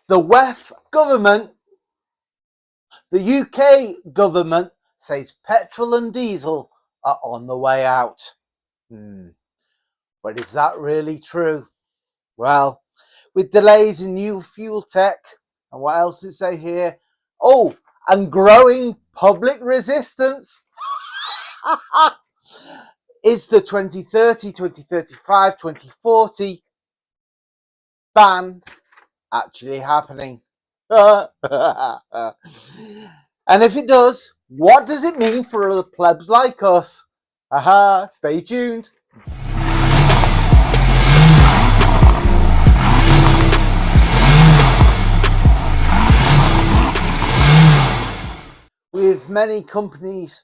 The WEF government, the UK government, says petrol and diesel are on the way out. But is that really true? Well, with delays in new fuel tech, and what else did it say here? Oh, and growing public resistance. Is the 2030, 2035, 2040 ban actually happening? And if it does, what does it mean for other plebs like us? Aha, stay tuned. With many companies,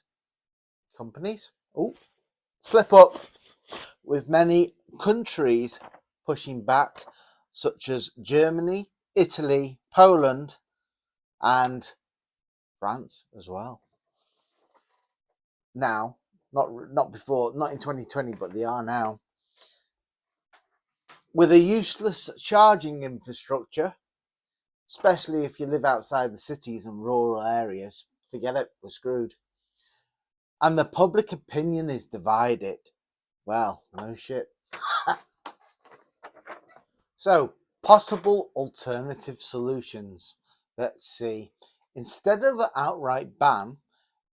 oh, slip up, with many countries pushing back, such as Germany, Italy, Poland, and France as well. Now, not before, not in 2020, but they are now. With a useless charging infrastructure, especially if you live outside the cities and rural areas, forget it, we're screwed. And the public opinion is divided. Well, no shit. So, possible alternative solutions. Let's see. Instead of an outright ban,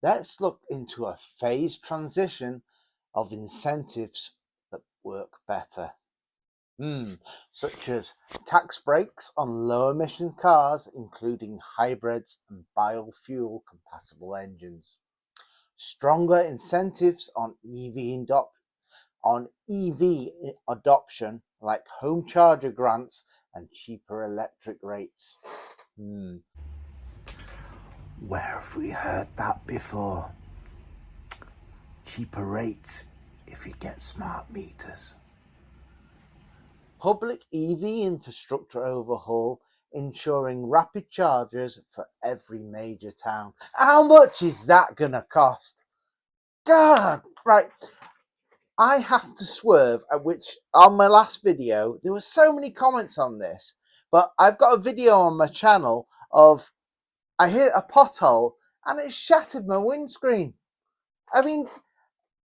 let's look into a phased transition of incentives that work better. Such as tax breaks on low emission cars, including hybrids and biofuel compatible engines. Stronger incentives on EV adoption, like home charger grants and cheaper electric rates. Where have we heard that before? Cheaper rates if you get smart meters. Public EV infrastructure overhaul, ensuring rapid chargers for every major town. How much is that gonna cost? God, right. I have to swerve, at which on my last video, there were so many comments on this, but I've got a video on my channel of I hit a pothole and it shattered my windscreen. I mean,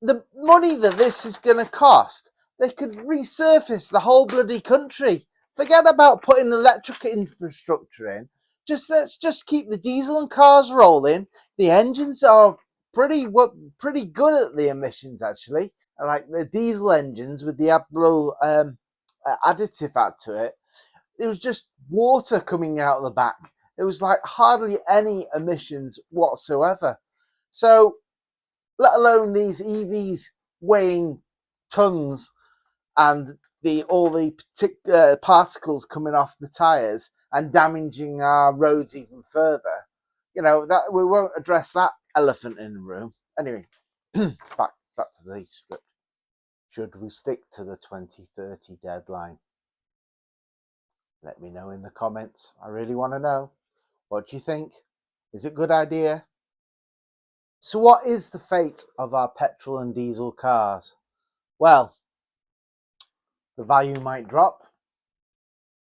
the money that this is going to cost, they could resurface the whole bloody country. Forget about putting electric infrastructure in. Let's just keep the diesel and cars rolling. The engines are pretty good at the emissions, actually. Like the diesel engines with the AdBlue additive add to it. It was just water coming out of the back. It was like hardly any emissions whatsoever. So, let alone these EVs weighing tons and all the particles coming off the tires and damaging our roads even further. You know, that we won't address that elephant in the room. Anyway, back to the script. Should we stick to the 2030 deadline? Let me know in the comments. I really want to know. What do you think? Is it a good idea? So what is the fate of our petrol and diesel cars? Well, the value might drop,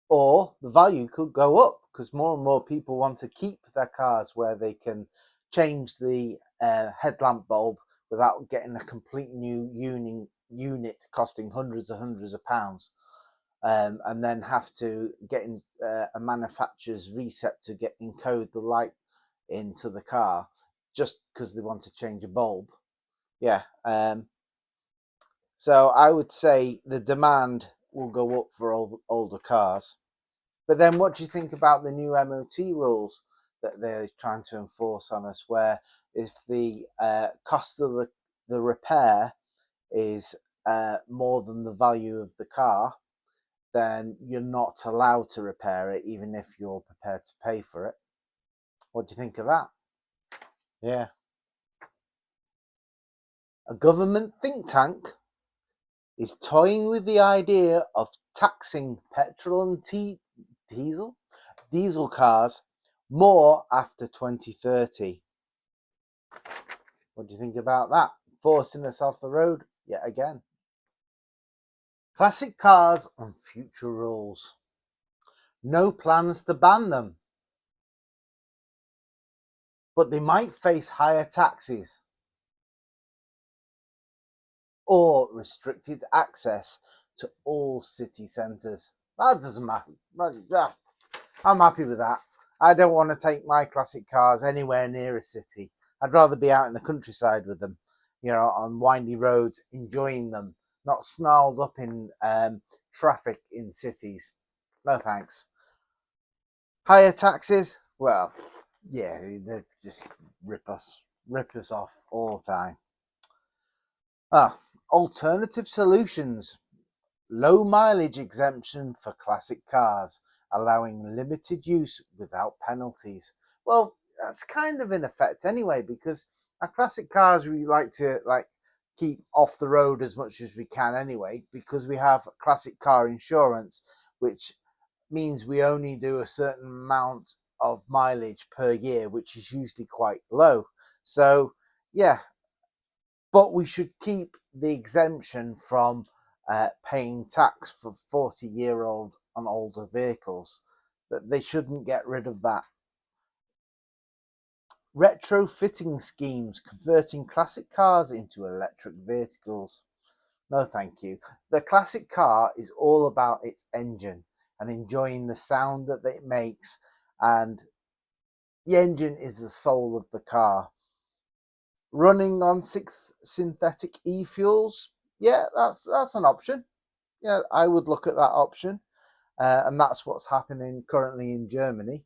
or the value could go up because more and more people want to keep their cars where they can change the headlamp bulb without getting a complete new unit costing hundreds of pounds. And then have to get in a manufacturer's reset to encode the light into the car just because they want to change a bulb. Yeah. So I would say the demand will go up for older cars. But then what do you think about the new MOT rules that they're trying to enforce on us, where if the cost of the repair is more than the value of the car, then you're not allowed to repair it, even if you're prepared to pay for it. What do you think of that? Yeah. A government think tank is toying with the idea of taxing petrol and diesel cars more after 2030. What do you think about that? Forcing us off the road yet again. Classic cars and future rules. No plans to ban them, but they might face higher taxes or restricted access to all city centres. That doesn't matter. I'm happy with that. I don't want to take my classic cars anywhere near a city. I'd rather be out in the countryside with them, on windy roads, enjoying them, not snarled up in traffic in cities. No thanks. Higher taxes? Well, yeah, they just rip us off all the time. Alternative solutions. Low mileage exemption for classic cars, allowing limited use without penalties. Well, that's kind of in effect anyway, because our classic cars we like to keep off the road as much as we can anyway, because we have classic car insurance, which means we only do a certain amount of mileage per year, which is usually quite low. So yeah, but we should keep the exemption from paying tax for 40-year-old and older vehicles. That they shouldn't get rid of that. Retrofitting schemes, converting classic cars into electric vehicles. No, thank you. The classic car is all about its engine and enjoying the sound that it makes, and the engine is the soul of the car. Running on synthetic e-fuels, yeah, that's an option. Yeah, I would look at that option, and that's what's happening currently in Germany.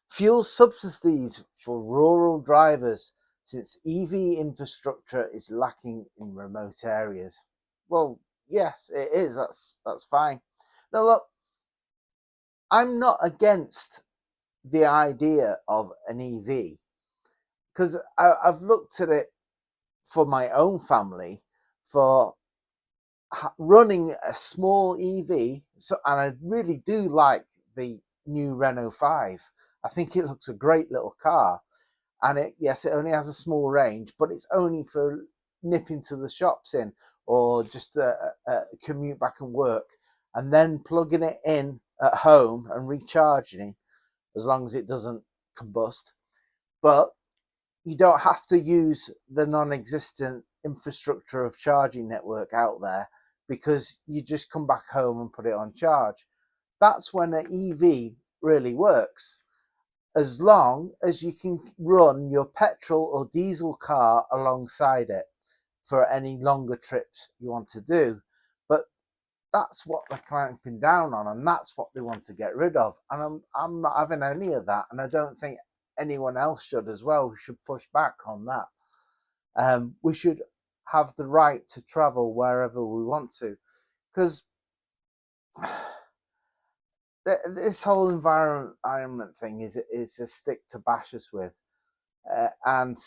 Fuel subsidies for rural drivers, since EV infrastructure is lacking in remote areas. Well, yes, it is. That's fine. Now, look, I'm not against the idea of an EV, because I've looked at it for my own family for running a small EV. So, and I really do like the new Renault 5. I think it looks a great little car. And yes, it only has a small range, but it's only for nipping to the shops in, or just a commute back and work, and then plugging it in at home and recharging, as long as it doesn't combust. But you don't have to use the non-existent infrastructure of charging network out there, because you just come back home and put it on charge. That's when an EV really works, as long as you can run your petrol or diesel car alongside it for any longer trips you want to do. But that's what they're clamping down on, and that's what they want to get rid of. And I'm not having any of that, and I don't think anyone else should as well. We should push back on that. We should have the right to travel wherever we want to, because this whole environment thing is a stick to bash us with, and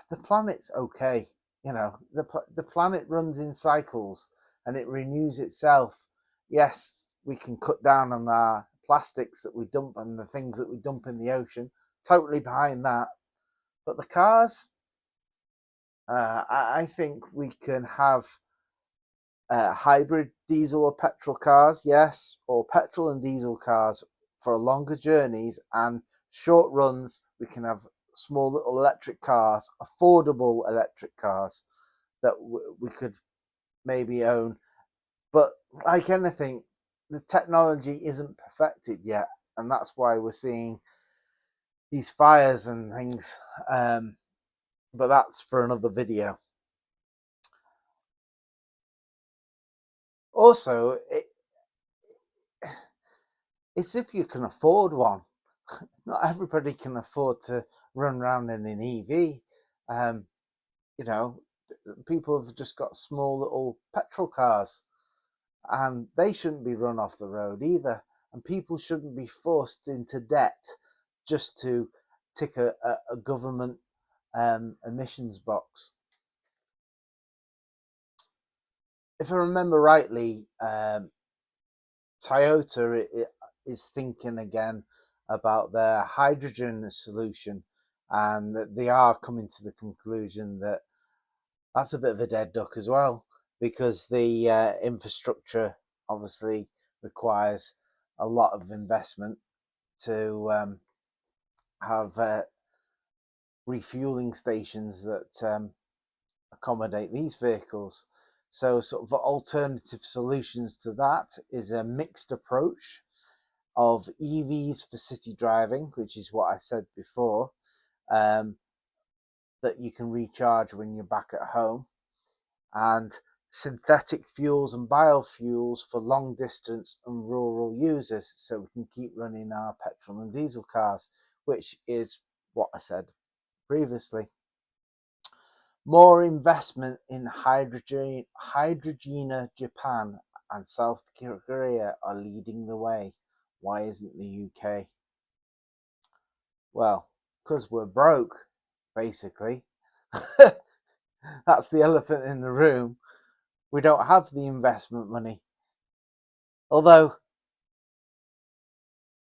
the planet's okay. The planet runs in cycles and it renews itself. Yes, we can cut down on our plastics that we dump and the things that we dump in the ocean. Totally behind that. But the cars, I think we can have hybrid diesel or petrol cars, yes, or petrol and diesel cars for longer journeys and short runs. We can have small little electric cars, affordable electric cars that we could maybe own. But like anything, the technology isn't perfected yet, and that's why we're seeing these fires and things. But that's for another video. Also, it's if you can afford one. Not everybody can afford to run around in an EV. You know, people have just got small little petrol cars, and they shouldn't be run off the road either. And people shouldn't be forced into debt just to tick a government emissions box. If I remember rightly, Toyota is thinking again about their hydrogen solution, and that they are coming to the conclusion that that's a bit of a dead duck as well, because the infrastructure obviously requires a lot of investment to have refueling stations that accommodate these vehicles. So sort of alternative solutions to that is a mixed approach of EVs for city driving, which is what I said before, that you can recharge when you're back at home, and synthetic fuels and biofuels for long distance and rural users, so we can keep running our petrol and diesel cars, which is what I said previously. More investment in hydrogen, Japan and South Korea are leading the way. Why isn't the UK? Well, because we're broke, basically. That's the elephant in the room. We don't have the investment money. Although,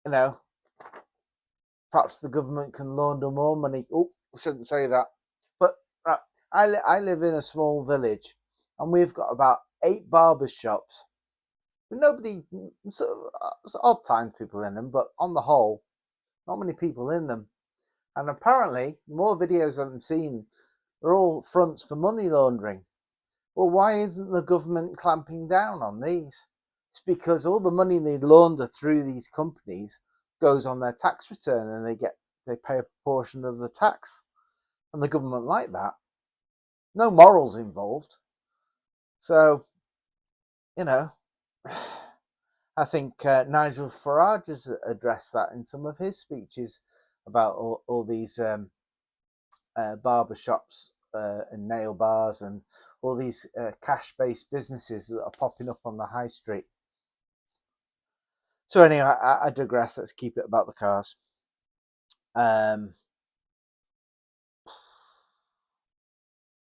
you know, perhaps the government can launder more money. Oh, I shouldn't say that. But I live in a small village, and we've got about 8 barber shops. Nobody, it's odd times people in them, but on the whole, not many people in them. And apparently, more videos I'm seeing, they're all fronts for money laundering. Well, why isn't the government clamping down on these? It's because all the money they launder through these companies goes on their tax return, and they pay a proportion of the tax. And the government like that. No morals involved. So, you know, I think Nigel Farage has addressed that in some of his speeches about all these barber shops and nail bars and all these cash-based businesses that are popping up on the high street. So anyway, I digress. Let's keep it about the cars.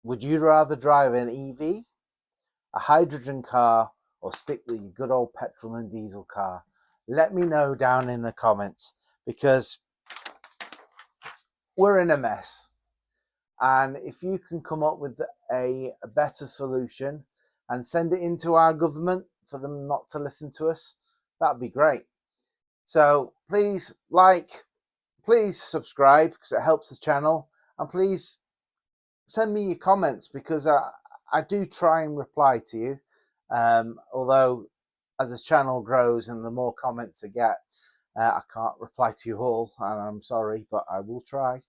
Would you rather drive an EV, a hydrogen car, or stick with your good old petrol and diesel car? Let me know down in the comments, because we're in a mess. And if you can come up with a better solution and send it into our government for them not to listen to us, that'd be great. So please please subscribe, because it helps the channel, and please send me your comments, because I do try and reply to you. Although as the channel grows and the more comments I get, I can't reply to you all, and I'm sorry, but I will try.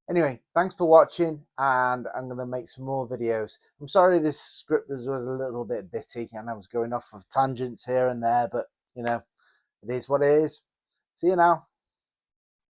Anyway, thanks for watching, and I'm going to make some more videos. I'm sorry this script was a little bit bitty, and I was going off of tangents here and there, but, you know, it is what it is. See you now.